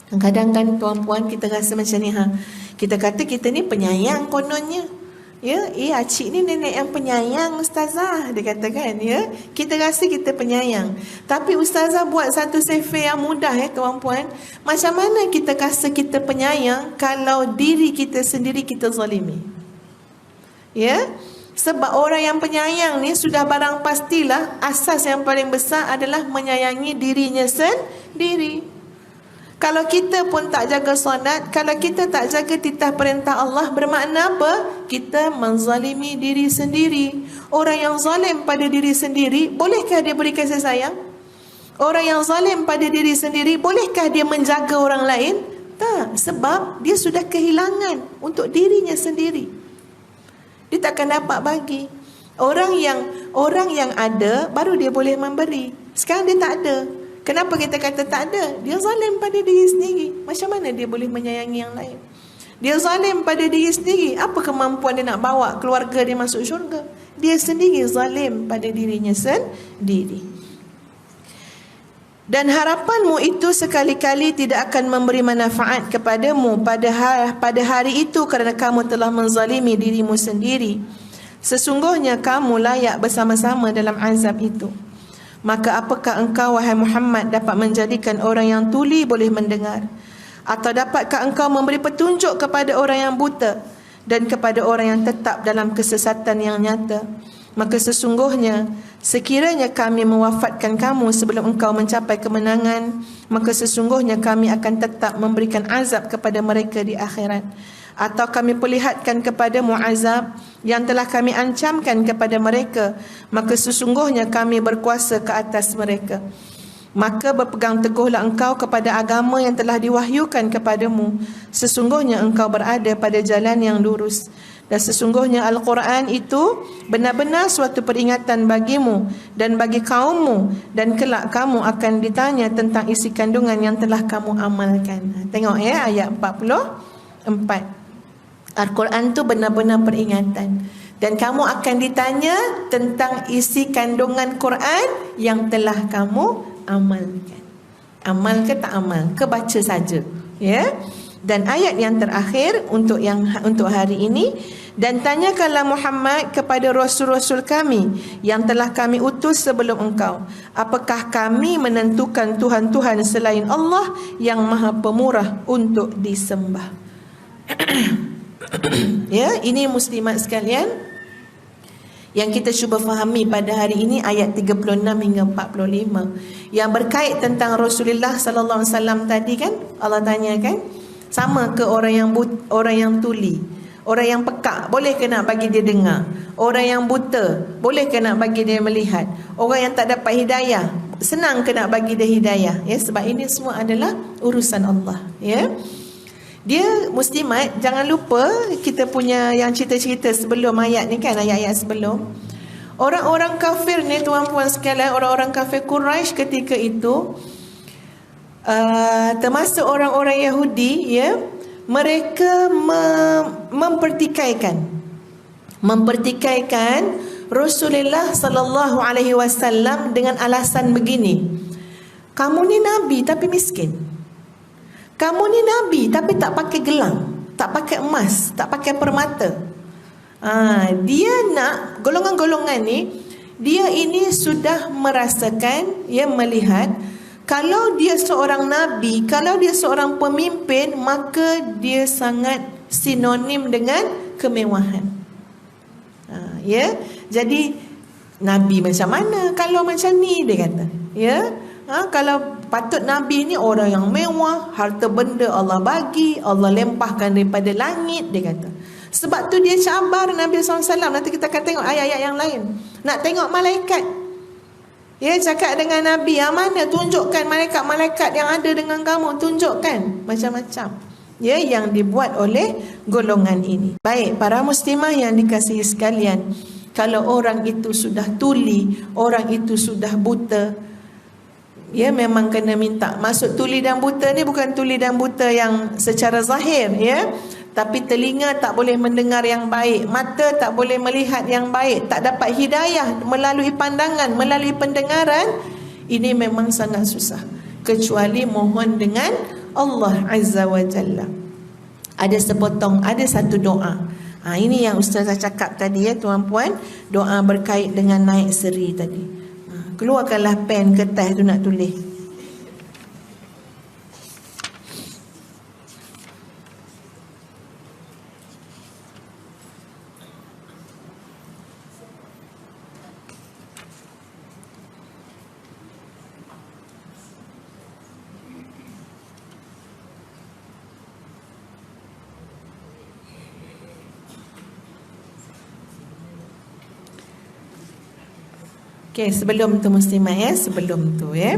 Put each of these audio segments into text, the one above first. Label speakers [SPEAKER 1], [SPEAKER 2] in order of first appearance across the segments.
[SPEAKER 1] Kadang kan tuan-puan kita rasa macam ni, kita kata kita ni penyayang kononnya. Ya, acik ni nenek yang penyayang ustazah, dia kata kan, ya. Kita rasa kita penyayang. Tapi ustazah buat satu survey yang mudah tuan-puan. Macam mana kita rasa kita penyayang kalau diri kita sendiri kita zalimi? Ya. Sebab orang yang penyayang ni sudah barang pastilah asas yang paling besar adalah menyayangi dirinya sendiri. Kalau kita pun tak jaga solat, kalau kita tak jaga titah perintah Allah, bermakna apa? Kita menzalimi diri sendiri. Orang yang zalim pada diri sendiri, bolehkah dia beri kasih sayang? Orang yang zalim pada diri sendiri, bolehkah dia menjaga orang lain? Tak, sebab dia sudah kehilangan untuk dirinya sendiri. Dia takkan dapat bagi. Orang yang ada, baru dia boleh memberi. Sekarang dia tak ada. Kenapa kita kata tak ada? Dia zalim pada diri sendiri. Macam mana dia boleh menyayangi yang lain? Dia zalim pada diri sendiri. Apa kemampuan dia nak bawa keluarga dia masuk syurga? Dia sendiri zalim pada dirinya sendiri. Dan harapanmu itu sekali-kali tidak akan memberi manfaat kepadamu pada hari itu kerana kamu telah menzalimi dirimu sendiri. Sesungguhnya kamu layak bersama-sama dalam azab itu. Maka apakah engkau wahai Muhammad dapat menjadikan orang yang tuli boleh mendengar? Atau dapatkah engkau memberi petunjuk kepada orang yang buta dan kepada orang yang tetap dalam kesesatan yang nyata? Maka sesungguhnya sekiranya kami mewafatkan kamu sebelum engkau mencapai kemenangan, maka sesungguhnya kami akan tetap memberikan azab kepada mereka di akhirat. Atau kami perlihatkan kepadamu azab yang telah kami ancamkan kepada mereka, maka sesungguhnya kami berkuasa ke atas mereka. Maka berpegang teguhlah engkau kepada agama yang telah diwahyukan kepadamu. Sesungguhnya engkau berada pada jalan yang lurus. Dan sesungguhnya Al-Quran itu benar-benar suatu peringatan bagimu dan bagi kaummu, dan kelak kamu akan ditanya tentang isi kandungan yang telah kamu amalkan. Tengok ayat 44. Al-Quran tu benar-benar peringatan. Dan kamu akan ditanya tentang isi kandungan Quran yang telah kamu amalkan. Amal ke tak amal? Ke baca saja. Ya. Dan ayat yang terakhir untuk hari ini, dan tanyakanlah Muhammad kepada rasul-rasul kami yang telah kami utus sebelum engkau, apakah kami menentukan tuhan-tuhan selain Allah yang Maha Pemurah untuk disembah? Ya, ini muslimat sekalian yang kita cuba fahami pada hari ini, ayat 36 hingga 45 yang berkait tentang Rasulullah sallallahu alaihi wasallam tadi kan. Allah tanya kan, sama ke orang yang tuli, orang yang pekak, boleh ke nak bagi dia dengar? Orang yang buta, boleh ke nak bagi dia melihat? Orang yang tak dapat hidayah, senang ke nak bagi dia hidayah? Ya, sebab ini semua adalah urusan Allah. Ya. Dia muslimat, jangan lupa kita punya yang cerita-cerita sebelum ayat ni kan, ayat-ayat sebelum. Orang-orang kafir ni tuan-puan sekalian, orang-orang kafir Quraisy ketika itu, termasuk orang-orang Yahudi, ya, mereka mempertikaikan Rasulullah sallallahu alaihi wasallam dengan alasan begini. Kamu ni nabi tapi miskin. Kamu ni nabi tapi tak pakai gelang, tak pakai emas, tak pakai permata. Dia nak golongan-golongan ni, dia ini sudah merasakan, ya, melihat kalau dia seorang nabi, kalau dia seorang pemimpin, maka dia sangat sinonim dengan kemewahan. Ya, jadi nabi macam mana kalau macam ni, dia kata. Ya, kalau patut nabi ni orang yang mewah, harta benda Allah bagi, Allah lempahkan daripada langit, dia kata. Sebab tu dia cabar Nabi SAW. Nanti kita akan tengok ayat-ayat yang lain. Nak tengok malaikat, ya, cakap dengan Nabi, yang mana? Tunjukkan malaikat-malaikat yang ada dengan kamu, tunjukkan. Macam-macam, ya, yang dibuat oleh golongan ini. Baik, para muslimah yang dikasihi sekalian, kalau orang itu sudah tuli, orang itu sudah buta, ya, memang kena minta. Maksud tuli dan buta ni bukan tuli dan buta yang secara zahir, ya, tapi telinga tak boleh mendengar yang baik, mata tak boleh melihat yang baik, tak dapat hidayah melalui pandangan, melalui pendengaran. Ini memang sangat susah, kecuali mohon dengan Allah Azza wa Jalla. Ada sepotong, ada satu doa. Ini yang Ustazah cakap tadi ya tuan-puan, doa berkait dengan naik seri tadi. Keluarkanlah pen, kertas tu nak tulis. Okey, sebelum tu muslimah ya, sebelum tu ya.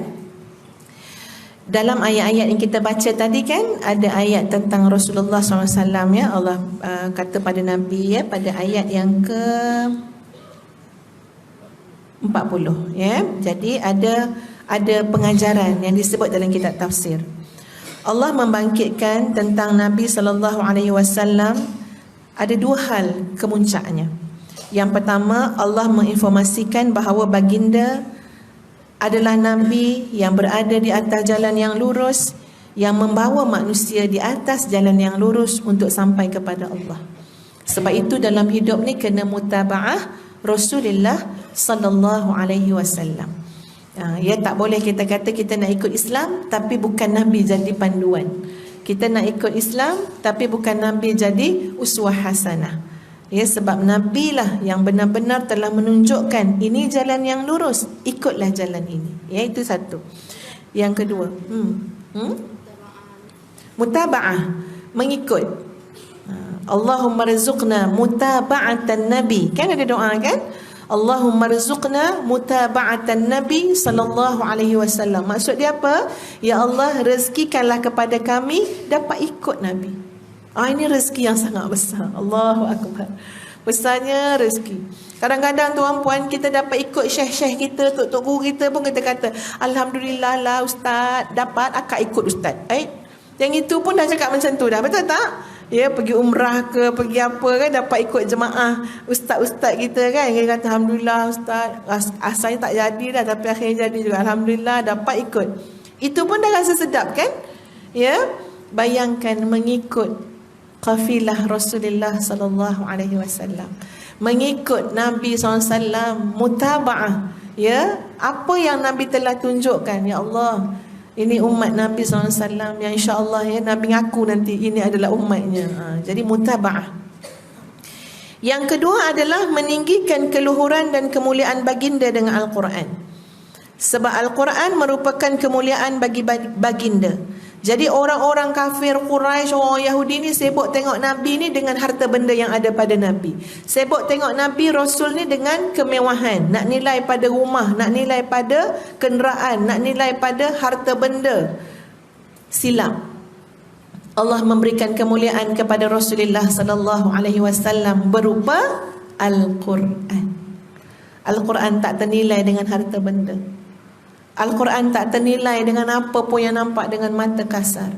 [SPEAKER 1] Dalam ayat-ayat yang kita baca tadi kan, ada ayat tentang Rasulullah SAW ya. Allah kata pada Nabi ya, pada ayat yang ke 40 ya. Jadi ada pengajaran yang disebut dalam kitab tafsir. Allah membangkitkan tentang Nabi SAW ada dua hal kemuncaknya. Yang pertama, Allah menginformasikan bahawa baginda adalah Nabi yang berada di atas jalan yang lurus, yang membawa manusia di atas jalan yang lurus untuk sampai kepada Allah. Sebab itu dalam hidup ni kena mutaba'ah Rasulullah sallallahu alaihi wasallam. Ya, tak boleh kita kata kita nak ikut Islam tapi bukan Nabi jadi panduan. Kita nak ikut Islam tapi bukan Nabi jadi uswah hasanah. Ya, sebab Nabi lah yang benar-benar telah menunjukkan ini jalan yang lurus, ikutlah jalan ini. Ya, itu satu. Yang kedua, mutaba'ah, mengikut. Allahumma rizqna mutaba'atan Nabi. Kan ada doa kan? Allahumma rizqna mutaba'atan Nabi sallallahu alaihi wasallam. Maksud dia apa? Ya Allah, rezekikanlah kepada kami dapat ikut Nabi. Ini rezeki yang sangat besar. Allahu Akbar. Besarnya rezeki. Kadang-kadang tuan-puan kita dapat ikut syekh-syekh kita, tok-tok guru kita pun kita kata, alhamdulillah lah ustaz, dapat akak ikut ustaz. Yang itu pun dah cakap macam tu dah. Betul tak? Ya, pergi umrah ke, pergi apa kan, dapat ikut jemaah ustaz-ustaz kita kan. Kita kata alhamdulillah ustaz, asalnya tak jadi dah tapi akhirnya jadi juga. Alhamdulillah dapat ikut. Itu pun dah rasa sedap kan? Ya, bayangkan mengikut qafilah Rasulullah sallallahu alaihi wasallam, mengikut Nabi SAW, mutaba'ah ya, apa yang Nabi telah tunjukkan. Ya Allah, ini umat Nabi SAW yang insya-Allah ya, Nabi ngaku nanti ini adalah umatnya. Jadi mutaba'ah. Yang kedua adalah meninggikan keluhuran dan kemuliaan baginda dengan Al-Quran. Sebab Al-Quran merupakan kemuliaan bagi baginda. Jadi orang-orang kafir Quraisy, orang Yahudi ni sibuk tengok Nabi ni dengan harta benda yang ada pada Nabi. Sibuk tengok Nabi Rasul ni dengan kemewahan, nak nilai pada rumah, nak nilai pada kenderaan, nak nilai pada harta benda. Silap. Allah memberikan kemuliaan kepada Rasulullah sallallahu alaihi wasallam berupa Al-Quran. Al-Quran tak ternilai dengan harta benda. Al-Quran tak ternilai dengan apa pun yang nampak dengan mata kasar.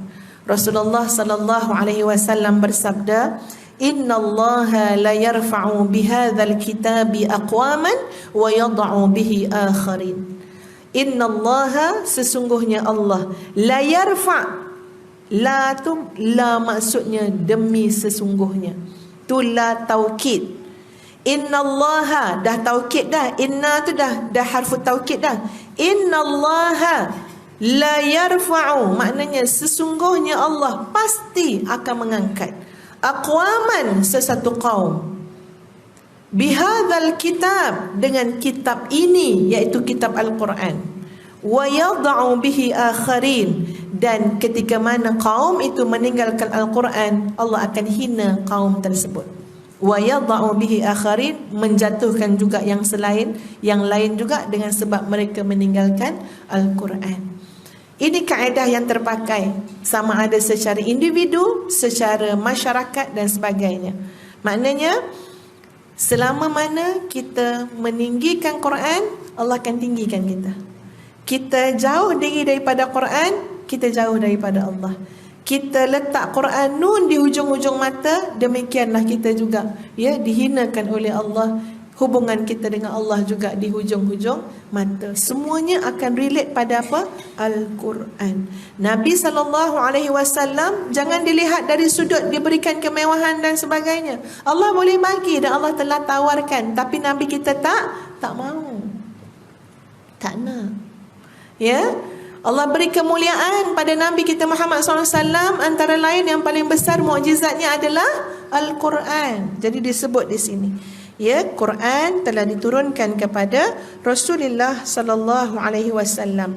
[SPEAKER 1] Rasulullah sallallahu alaihi wasallam bersabda, "Innallaha la yarfa'u bihadzal kitabi aqwaman wa yad'u bihi akharin." Innallaha, sesungguhnya Allah, la yarfa'. La tu la maksudnya demi sesungguhnya. Tu la taukid. Innallaha dah taukid dah. Inna tu dah harfu taukid dah. Innallaha la yarfa'u, maknanya sesungguhnya Allah pasti akan mengangkat aqwaman, sesuatu kaum, bihadzal kitab, dengan kitab ini, iaitu kitab Al-Quran, wa yad'u bihi akharin, dan ketika mana kaum itu meninggalkan Al-Quran, Allah akan hina kaum tersebut. Wa yad'u bihi akharin, menjatuhkan juga yang lain juga dengan sebab mereka meninggalkan Al-Quran. Ini kaedah yang terpakai sama ada secara individu, secara masyarakat dan sebagainya. Maknanya selama mana kita meninggikan Quran, Allah akan tinggikan kita. Kita jauh diri daripada Quran, kita jauh daripada Allah. Kita letak Quran nun di hujung-hujung mata, demikianlah kita juga ya dihinakan oleh Allah, hubungan kita dengan Allah juga di hujung-hujung mata. Semuanya akan relate pada apa? Al-Quran. Nabi SAW jangan dilihat dari sudut diberikan kemewahan dan sebagainya. Allah boleh bagi dan Allah telah tawarkan, tapi Nabi kita tak mau. Tak nak. Ya? Allah beri kemuliaan pada Nabi kita Muhammad SAW. Antara lain yang paling besar mukjizatnya adalah Al-Quran. Jadi disebut di sini, ya, Quran telah diturunkan kepada Rasulullah sallallahu alaihi wasallam.